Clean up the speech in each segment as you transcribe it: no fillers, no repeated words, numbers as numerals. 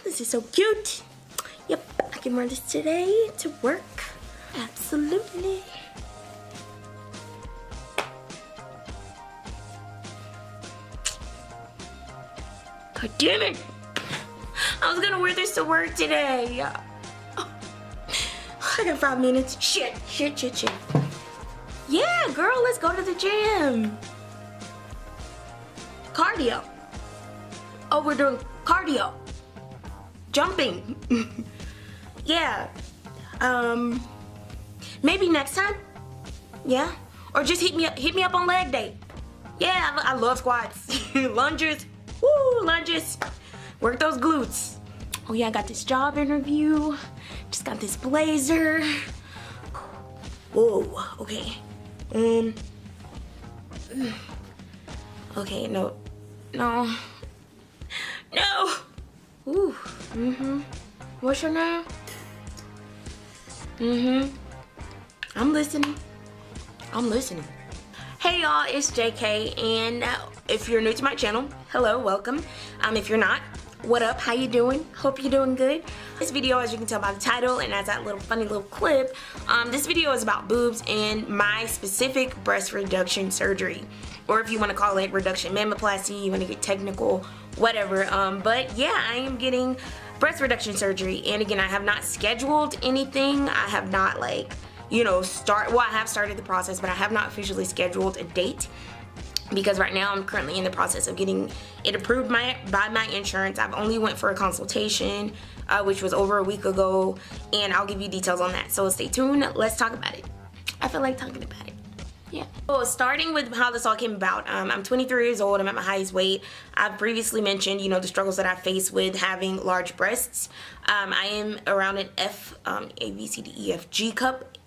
This is so cute. Yep, I can wear this today to work. Absolutely. God damn it. I was gonna wear this to work today. I got 5 minutes. Shit. Yeah, girl, let's go to the gym. Cardio. Oh, we're doing cardio. Jumping. Yeah. Maybe next time. Yeah. Or just hit me up on leg day. Yeah, I love squats. Lunges. Woo, lunges. Work those glutes. Oh yeah, I got this job interview. Just got this blazer. Whoa, okay. Okay, no. Ooh, What's your name? I'm listening. Hey y'all, it's JK, and if you're new to my channel, hello, welcome. If you're not, what up, how you doing? Hope you're doing good. This video, as you can tell by the title and as that little funny little clip, this video is about boobs and my specific breast reduction surgery, or if you want to call it reduction mammaplasty, you want to get technical, whatever. But yeah, I am getting breast reduction surgery, and again, I have not scheduled anything. I have not I have started the process, but I have not officially scheduled a date, because right now I'm currently in the process of getting it approved by my insurance. I've only went for a consultation, which was over a week ago, and I'll give you details on that. So stay tuned. Let's talk about it. I feel like talking about it. Yeah. So starting with how this all came about, I'm 23 years old. I'm at my highest weight. I've previously mentioned, the struggles that I face with having large breasts. I am around an F, A, B, C, D, E, F, G cup.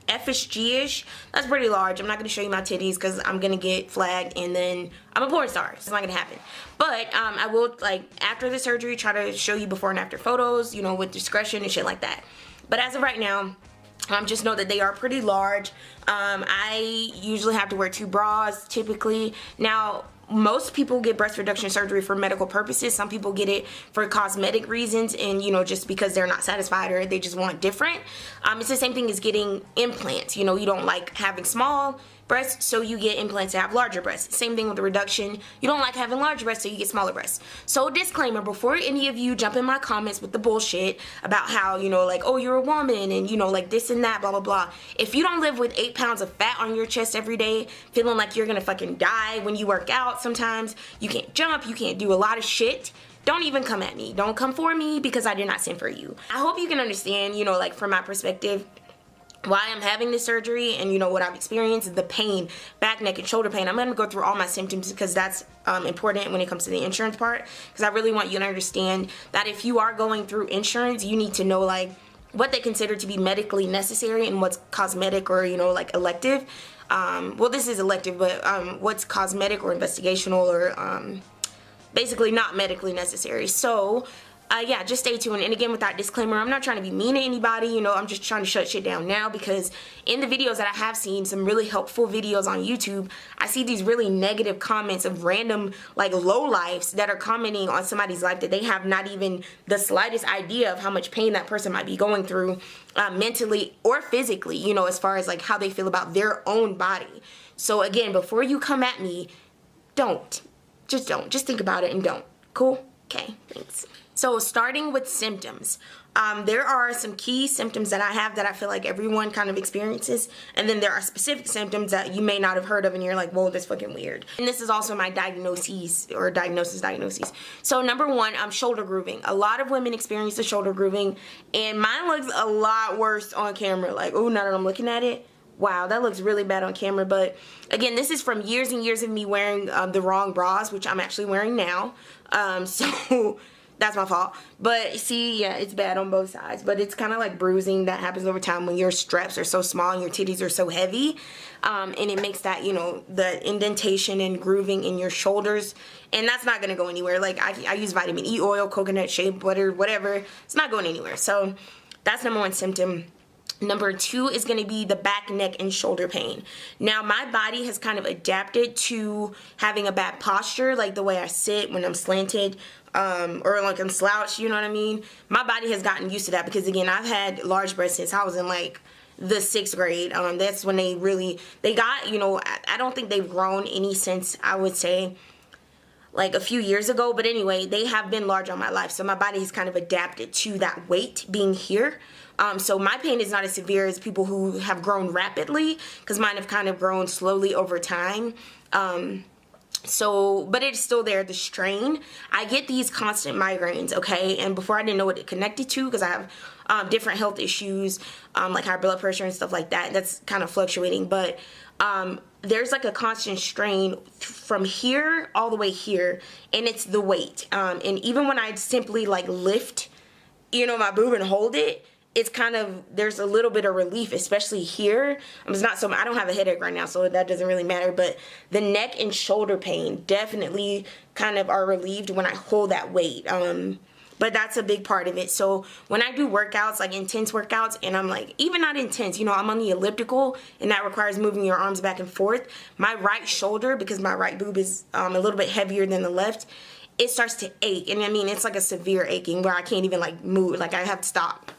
F-ish, G-ish. That's pretty large. I'm not going to show you my titties because I'm going to get flagged and then I'm a porn star. It's not going to happen. But I will, after the surgery, try to show you before and after photos, with discretion and shit like that. But as of right now, just know that they are pretty large. I usually have to wear 2 bras, typically. Now, most people get breast reduction surgery for medical purposes. Some people get it for cosmetic reasons and, just because they're not satisfied or they just want different. It's the same thing as getting implants. You don't like having small breasts, so you get implants to have larger breasts. Same thing with the reduction. You don't like having large breasts, so you get smaller breasts. So disclaimer, before any of you jump in my comments with the bullshit about how, oh, you're a woman and, this and that, blah, blah, blah. If you don't live with 8 pounds of fat on your chest every day, feeling like you're gonna fucking die when you work out sometimes, you can't jump, you can't do a lot of shit, don't even come at me. Don't come for me because I did not send for you. I hope you can understand, from my perspective, why I'm having this surgery and what I've experienced, the pain, back, neck, and shoulder pain. I'm going to go through all my symptoms because that's important when it comes to the insurance part, because I really want you to understand that if you are going through insurance, you need to know what they consider to be medically necessary and what's cosmetic or elective. Well, this is elective, but what's cosmetic or investigational or basically not medically necessary. So yeah, just stay tuned. And again, with that disclaimer, I'm not trying to be mean to anybody, I'm just trying to shut shit down now, because in the videos that I have seen, some really helpful videos on YouTube, I see these really negative comments of random lowlifes that are commenting on somebody's life that they have not even the slightest idea of how much pain that person might be going through mentally or physically, as far as how they feel about their own body. So again, before you come at me, just think about it and don't. Cool? Okay, thanks. So starting with symptoms, there are some key symptoms that I have that I feel like everyone kind of experiences, and then there are specific symptoms that you may not have heard of and you're like, whoa, that's fucking weird. And this is also my diagnoses. So number 1, shoulder grooving. A lot of women experience the shoulder grooving, and mine looks a lot worse on camera. Oh, now that I'm looking at it, wow, that looks really bad on camera. But again, this is from years and years of me wearing the wrong bras, which I'm actually wearing now. So that's my fault. But see, yeah, it's bad on both sides. But it's kind of bruising that happens over time when your straps are so small and your titties are so heavy. And it makes that, the indentation and grooving in your shoulders. And that's not going to go anywhere. I use vitamin E oil, coconut shea butter, whatever. It's not going anywhere. So that's number 1 symptom. Number 2 is going to be the back, neck, and shoulder pain. Now, my body has kind of adapted to having a bad posture, the way I sit when I'm slanted. or like I'm slouched, you know what I mean? My body has gotten used to that because, again, I've had large breasts since I was in like the 6th grade. That's when they got, you know, I don't think they've grown any since, I would say, like a few years ago. But anyway, they have been large all my life, so my body has kind of adapted to that weight being here. So my pain is not as severe as people who have grown rapidly, because mine have kind of grown slowly over time. But it's still there, the strain. I get these constant migraines, okay? And before, I didn't know what it connected to, because I have different health issues, like high blood pressure and stuff like that. That's kind of fluctuating. But there's like a constant strain from here all the way here, and it's the weight. And even when I simply like lift, you know, my boob and hold it, it's kind of, there's a little bit of relief, especially here. It's not so, I don't have a headache right now, so that doesn't really matter, but the neck and shoulder pain definitely kind of are relieved when I hold that weight. But that's a big part of it. So when I do workouts, like intense workouts, and I'm like, even not intense, you know, I'm on the elliptical, and that requires moving your arms back and forth. My right shoulder, because my right boob is a little bit heavier than the left, it starts to ache. And I mean, it's like a severe aching where I can't even like move, like I have to stop.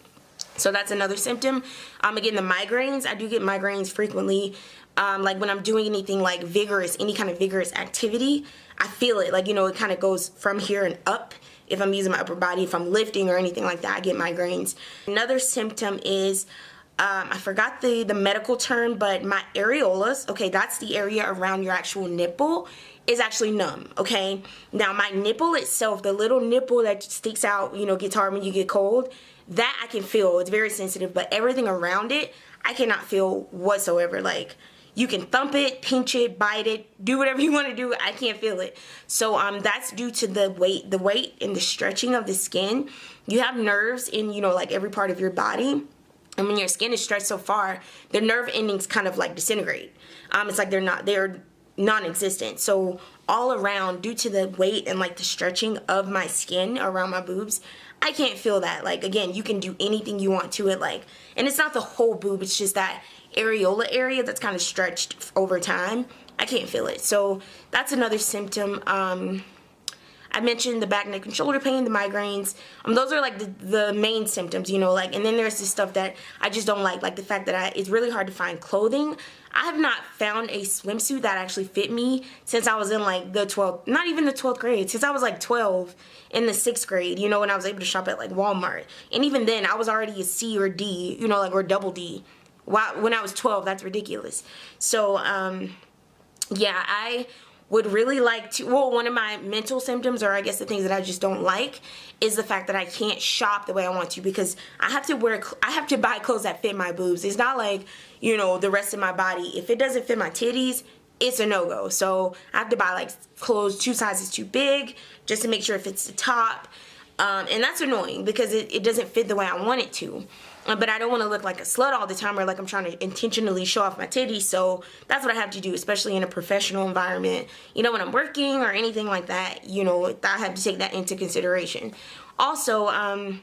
So that's another symptom. Again, the migraines, I do get migraines frequently. Like when I'm doing anything like vigorous, any kind of vigorous activity, I feel it. Like, you know, it kind of goes from here and up. If I'm using my upper body, if I'm lifting or anything like that, I get migraines. Another symptom is, I forgot the medical term, but my areolas, okay, that's the area around your actual nipple, is actually numb, okay? Now, my nipple itself, the little nipple that sticks out, you know, gets hard when you get cold, that I can feel. It's very sensitive, but everything around it, I cannot feel whatsoever. Like, you can thump it, pinch it, bite it, do whatever you want to do. I can't feel it. So that's due to the weight and the stretching of the skin. You have nerves in, you know, like every part of your body. And when your skin is stretched so far, the nerve endings kind of like disintegrate. It's like they're non-existent. So all around, due to the weight and like the stretching of my skin around my boobs, I can't feel that. Like, again, you can do anything you want to it, like, and it's not the whole boob, it's just that areola area that's kind of stretched over time. I can't feel it. So that's another symptom. I mentioned the back, neck, and shoulder pain, the migraines. Those are like the main symptoms, you know, like, and then there's this stuff that I just don't like the fact that it's really hard to find clothing. I have not found a swimsuit that actually fit me since I was in like the 12th, not even the 12th grade, since I was like 12 in the 6th grade, you know, when I was able to shop at like Walmart. And even then, I was already a C or D, you know, like, or double D. When I was 12, that's ridiculous. So, yeah, I would really like to, well, one of my mental symptoms, or I guess the things that I just don't like, is the fact that I can't shop the way I want to, because I have to buy clothes that fit my boobs. It's not like, you know, the rest of my body. If it doesn't fit my titties, it's a no-go. So I have to buy like clothes 2 sizes too big just to make sure it fits the top. And that's annoying because it doesn't fit the way I want it to. But I don't want to look like a slut all the time, or like I'm trying to intentionally show off my titties. So that's what I have to do, especially in a professional environment. You know, when I'm working or anything like that, you know, I have to take that into consideration. Also,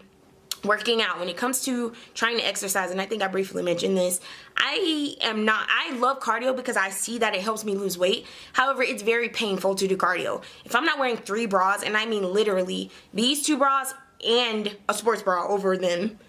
working out, when it comes to trying to exercise, and I think I briefly mentioned this, I love cardio because I see that it helps me lose weight. However, it's very painful to do cardio. If I'm not wearing 3 bras, and I mean literally these 2 bras and a sports bra over them,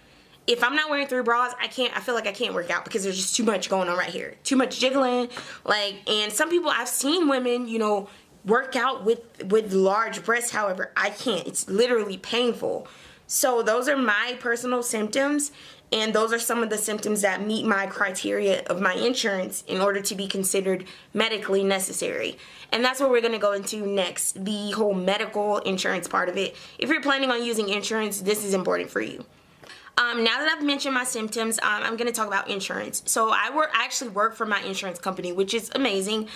if I'm not wearing 3 bras, I feel like I can't work out because there's just too much going on right here. Too much jiggling, like, and some people, I've seen women, you know, work out with large breasts. However, I can't. It's literally painful. So those are my personal symptoms, and those are some of the symptoms that meet my criteria of my insurance in order to be considered medically necessary. And that's what we're going to go into next, the whole medical insurance part of it. If you're planning on using insurance, this is important for you. Now that I've mentioned my symptoms, I'm going to talk about insurance. So I actually work for my insurance company, which is amazing.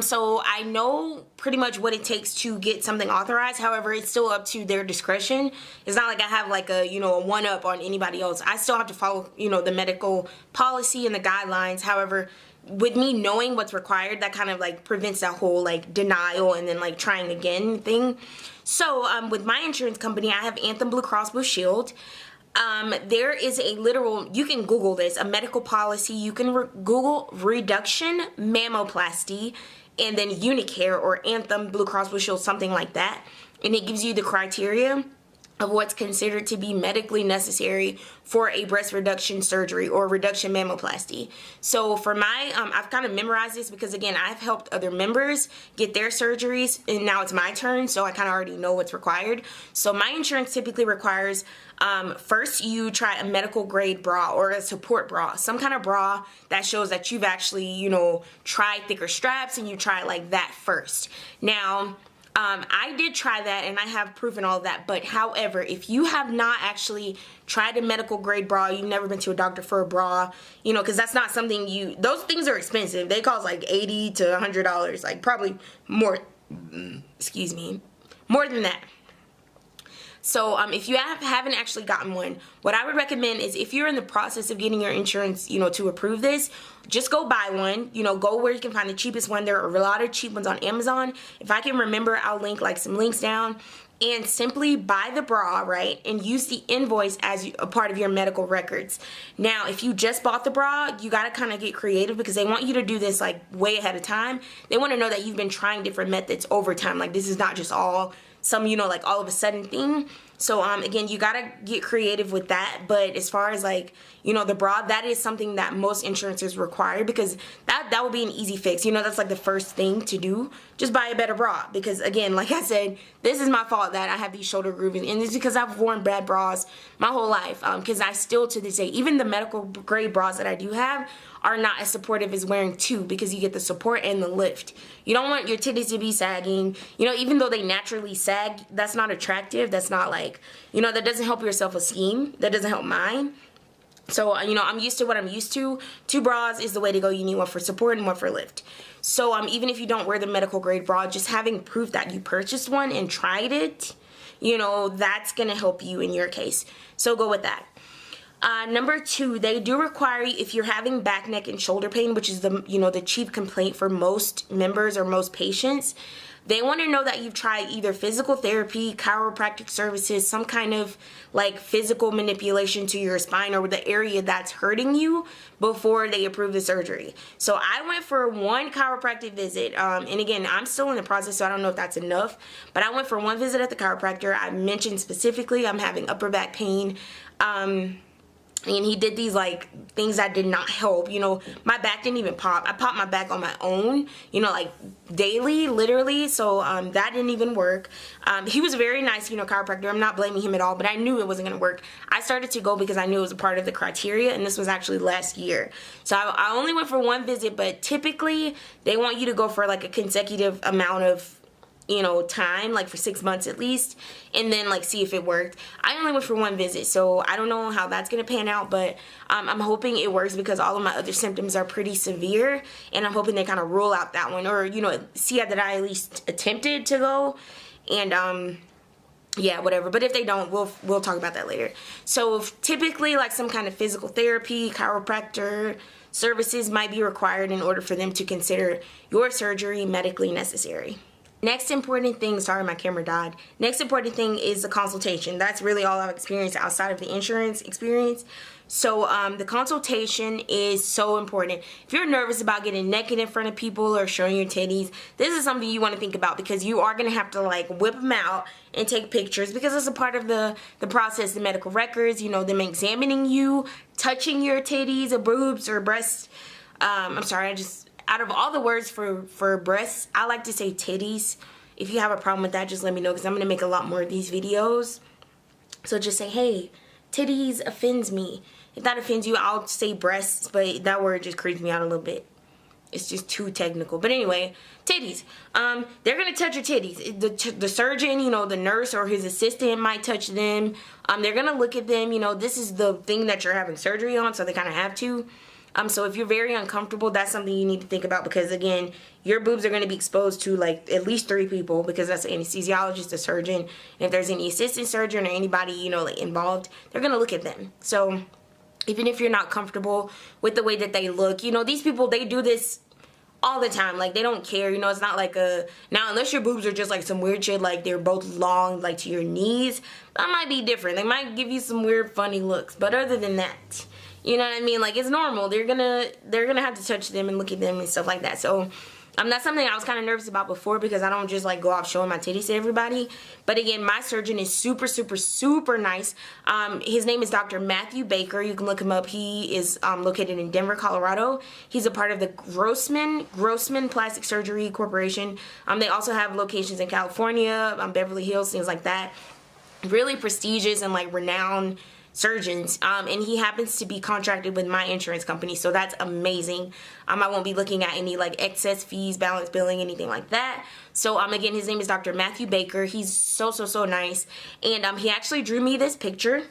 So I know pretty much what it takes to get something authorized. However, it's still up to their discretion. It's not like I have like a, you know, a one-up on anybody else. I still have to follow, you know, the medical policy and the guidelines. However, with me knowing what's required, that kind of like prevents that whole like denial and then like trying again thing. So with my insurance company, I have Anthem Blue Cross Blue Shield. There is a literal, you can Google this, a medical policy. You can Google Reduction Mammaplasty and then Unicare or Anthem Blue Cross Blue Shield, something like that. and it gives you the criteria of what's considered to be medically necessary for a breast reduction surgery or reduction mammaplasty. So for my, I've kind of memorized this because again, I've helped other members get their surgeries and now it's my turn, so I kind of already know what's required. So my insurance typically requires, first you try a medical grade bra or a support bra, some kind of bra that shows that you've actually, you know, tried thicker straps and you try it like that first. Now, I did try that and I have proof and all of that, but however, if you have not actually tried a medical grade bra, you've never been to a doctor for a bra, you know, because that's not something those things are expensive. They cost like $80 to $100, like probably more, excuse me, more than that. So if you haven't actually gotten one, what I would recommend is if you're in the process of getting your insurance, you know, to approve this, just go buy one. You know, go where you can find the cheapest one. There are a lot of cheap ones on Amazon. If I can remember, I'll link like some links down. And simply buy the bra, right, and use the invoice as a part of your medical records. Now, if you just bought the bra, you got to kind of get creative because they want you to do this like way ahead of time. They want to know that you've been trying different methods over time. Like this is not just all some, you know, like all of a sudden thing. So again, you gotta get creative with that. But as far as like, you know, the bra, that is something that most insurances require because that would be an easy fix. You know, that's like the first thing to do. Just buy a better bra because again, like I said, this is my fault that I have these shoulder grooves, and it's because I've worn bad bras my whole life. Because I still to this day, even the medical grade bras that I do have are not as supportive as wearing two because you get the support and the lift. You don't want your titties to be sagging. You know, even though they naturally sag, that's not attractive. That's not like, you know, that doesn't help your self-esteem. That doesn't help mine. So, you know, I'm used to what I'm used to. Two bras is the way to go. You need one for support and one for lift. So, even if you don't wear the medical grade bra, just having proof that you purchased one and tried it, you know, that's going to help you in your case. So, go with that. Number 2, they do require you, if you're having back, neck, and shoulder pain, which is the, you know, the chief complaint for most members or most patients, they want to know that you've tried either physical therapy, chiropractic services, some kind of like physical manipulation to your spine or the area that's hurting you before they approve the surgery. So I went for one chiropractic visit, and again, I'm still in the process, so I don't know if that's enough, but I went for one visit at the chiropractor. I mentioned specifically I'm having upper back pain, and he did these like things that did not help. You know, my back didn't even pop. I popped my back on my own, you know, like daily, literally. So that didn't even work. He was very nice, you know, chiropractor. I'm not blaming him at all, but I knew it wasn't going to work. I started to go because I knew it was a part of the criteria, and this was actually last year. So I only went for one visit, but typically they want you to go for like a consecutive amount of, you know, time, like for 6 months at least, and then like see if it worked. I only went for one visit, so I don't know how that's gonna pan out, but I'm hoping it works because all of my other symptoms are pretty severe, and I'm hoping they kind of rule out that one, or, you know, see that I at least attempted to go, and yeah, whatever. But if they don't, we'll talk about that later. So typically like some kind of physical therapy, chiropractor services might be required in order for them to consider your surgery medically necessary. Next important thing, sorry my camera died. Next important thing is the consultation. That's really all I've experienced outside of the insurance experience. So the consultation is so important. If you're nervous about getting naked in front of people or showing your titties, this is something you want to think about because you are going to have to like whip them out and take pictures because it's a part of the process, the medical records, you know, them examining you, touching your titties or boobs or breasts. I'm sorry, out of all the words for breasts, I like to say titties. If you have a problem with that, just let me know because I'm going to make a lot more of these videos. So just say, hey, titties offends me. If that offends you, I'll say breasts, but that word just creeps me out a little bit. It's just too technical. But anyway, titties. They're going to touch your titties. The surgeon, you know, the nurse or his assistant might touch them. They're going to look at them. You know, this is the thing that you're having surgery on, so they kind of have to. So if you're very uncomfortable, that's something you need to think about because, again, your boobs are going to be exposed to, like, at least 3 people because that's an anesthesiologist, a surgeon. And if there's any assistant surgeon or anybody, you know, like, involved, they're going to look at them. So even if you're not comfortable with the way that they look, you know, these people, they do this all the time. Like, they don't care. You know, it's not like now, unless your boobs are just, like, some weird shit, like, they're both long, like, to your knees, that might be different. They might give you some weird, funny looks. But other than that, you know what I mean? Like, it's normal. They're gonna have to touch them and look at them and stuff like that. So That's something I was kind of nervous about before because I don't just like go off showing my titties to everybody. But again, my surgeon is super, super, super nice. His name is Dr. Matthew Baker. You can look him up. He is located in Denver, Colorado. He's a part of the Grossman Plastic Surgery Corporation. They also have locations in California, Beverly Hills, things like that. Really prestigious and like renowned surgeons, and he happens to be contracted with my insurance company, so that's amazing. I won't be looking at any like excess fees, balance billing, anything like that. So again, his name is Dr. Matthew Baker. He's so nice, and he actually drew me this picture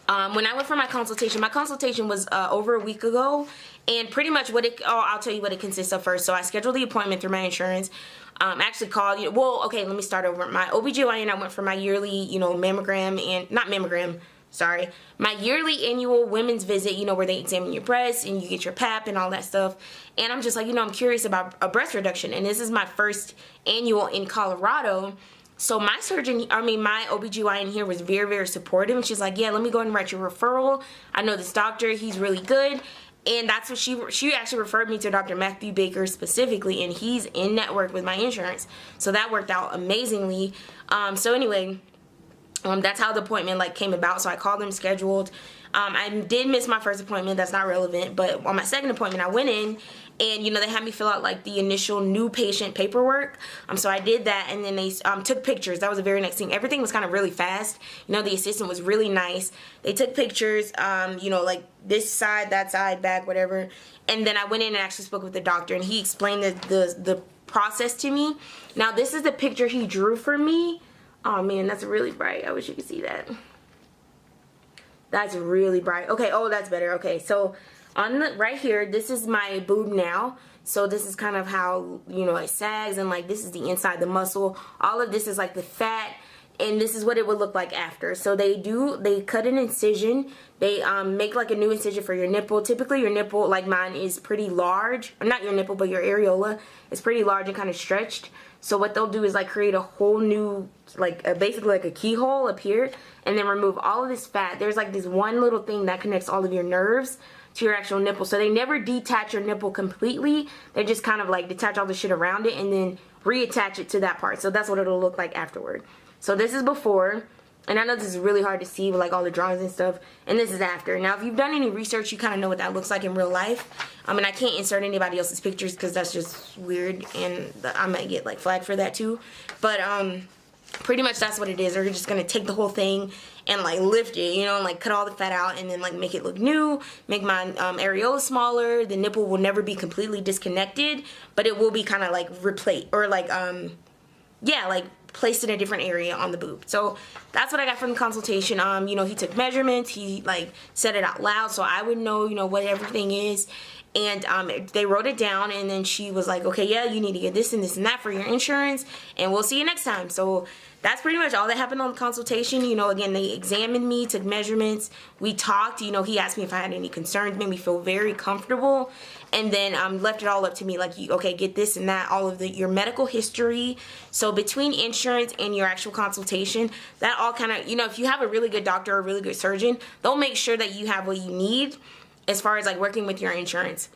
when I went for my consultation was over a week ago, and pretty much I'll tell you what it consists of first. So I scheduled the appointment through my insurance. Actually called, well, okay, let me start over. My OBGYN, I went for my yearly, mammogram, and not mammogram, sorry, my yearly annual women's visit, where they examine your breasts and you get your pap and all that stuff. And I'm just like, I'm curious about a breast reduction, and this is my first annual in Colorado. So my OBGYN here was very, very supportive, and she's like, yeah, let me go ahead and write your referral. I know this doctor, he's really good. And that's what she actually referred me to Dr. Matthew Baker specifically, and he's in network with my insurance. So that worked out amazingly. So anyway, that's how the appointment came about. So I called them, scheduled. I did miss my first appointment. That's not relevant. But on my second appointment, I went in, and they had me fill out the initial new patient paperwork. So I did that, and then they took pictures. That was the very next thing. Everything was kind of really fast. The assistant was really nice. They took pictures, this side, that side, back, whatever. And then I went in and actually spoke with the doctor, and he explained the process to me. Now this is the picture he drew for me. Oh man, that's really bright. I wish you could see that. That's really bright. Okay, oh, that's better. Okay, so on the right here, this is my boob now. So this is kind of how, it sags, and this is the inside, the muscle. All of this is the fat, and this is what it would look like after. So they cut an incision. They make a new incision for your nipple. Typically your nipple, like mine, is pretty large. Or not your nipple, but your areola is pretty large and kind of stretched. So what they'll do is create a whole new, basically a keyhole up here, and then remove all of this fat. There's this one little thing that connects all of your nerves to your actual nipple. So they never detach your nipple completely. They just kind of detach all the shit around it and then reattach it to that part. So that's what it'll look like afterward. So this is before, and I know this is really hard to see with all the drawings and stuff, and this is after. Now if you've done any research, you kind of know what that looks like in real life. And I can't insert anybody else's pictures because that's just weird, and I might get flagged for that too. But pretty much that's what it is. They're just gonna take the whole thing and lift it, cut all the fat out, and then make it look new, make my areola smaller. The nipple will never be completely disconnected, but it will be kind of replaced, or placed in a different area on the boob. So that's what I got from the consultation. He took measurements, he said it out loud so I would know, what everything is. And they wrote it down, and then she was like, okay, yeah, you need to get this and this and that for your insurance, and we'll see you next time. So that's pretty much all that happened on the consultation. Again, they examined me, took measurements, we talked, he asked me if I had any concerns, made me feel very comfortable, and then left it all up to me, okay, get this and that, all of your medical history. So between insurance and your actual consultation, that all kind of, if you have a really good doctor or a really good surgeon, they'll make sure that you have what you need as far as working with your insurance.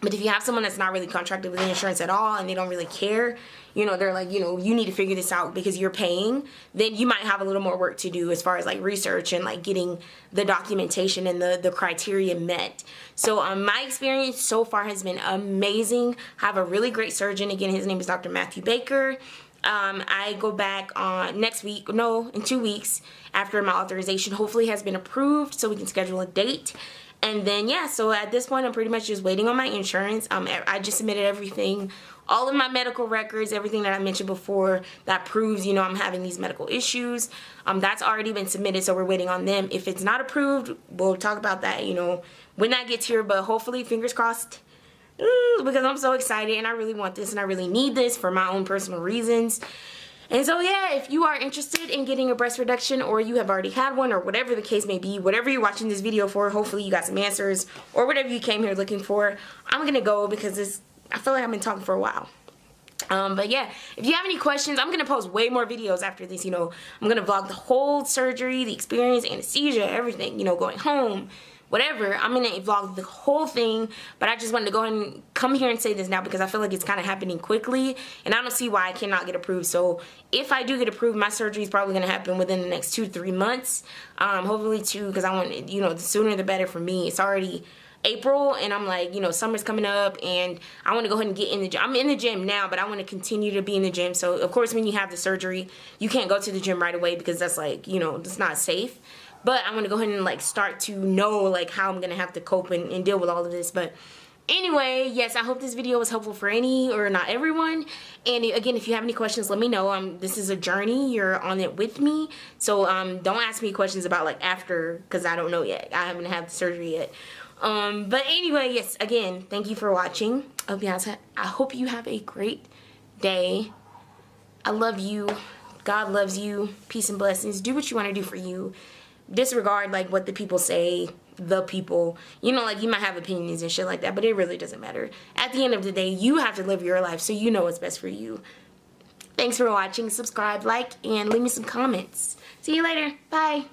But if you have someone that's not really contracted with insurance at all and they don't really care, they're you need to figure this out because you're paying, then you might have a little more work to do as far as research and getting the documentation and the criteria met. So my experience so far has been amazing. I have a really great surgeon. Again, his name is Dr. Matthew Baker. I go back on in 2 weeks after my authorization hopefully has been approved, so we can schedule a date. And then, yeah, so at this point, I'm pretty much just waiting on my insurance. I just submitted everything, all of my medical records, everything that I mentioned before that proves, I'm having these medical issues. That's already been submitted, so we're waiting on them. If it's not approved, we'll talk about that, when that gets here. But hopefully, fingers crossed, because I'm so excited, and I really want this, and I really need this for my own personal reasons. And so yeah, if you are interested in getting a breast reduction, or you have already had one, or whatever the case may be, whatever you're watching this video for, hopefully you got some answers, or whatever you came here looking for, I'm gonna go because I feel like I've been talking for a while. But yeah, if you have any questions, I'm gonna post way more videos after this. I'm gonna vlog the whole surgery, the experience, anesthesia, everything, going home, whatever. I'm gonna vlog the whole thing, but I just wanted to go ahead and come here and say this now because I feel like it's kind of happening quickly, and I don't see why I cannot get approved. So if I do get approved, my surgery is probably gonna happen within the next 2 to 3 months. Hopefully 2, because I want, you know, the sooner the better for me. It's already April, and I'm like, you know, summer's coming up, and I want to go ahead and get in the gym. I'm in the gym now, but I want to continue to be in the gym. So of course, when you have the surgery, you can't go to the gym right away because that's like, you know, it's not safe. But I'm going to go ahead and like start to know like how I'm going to have to cope and deal with all of this. But anyway, yes, I hope this video was helpful for any or not everyone. And again, if you have any questions, let me know. This is a journey. You're on it with me. So don't ask me questions about like after, because I don't know yet. I haven't had the surgery yet. But anyway, yes, again, thank you for watching. I hope you have a great day. I love you. God loves you. Peace and blessings. Do what you want to do for you. Disregard like what the people say, the people, you know, like you might have opinions and shit like that, but it really doesn't matter. At the end of the day, you have to live your life, so you know what's best for you. Thanks for watching. Subscribe, like, and leave me some comments. See you later. Bye.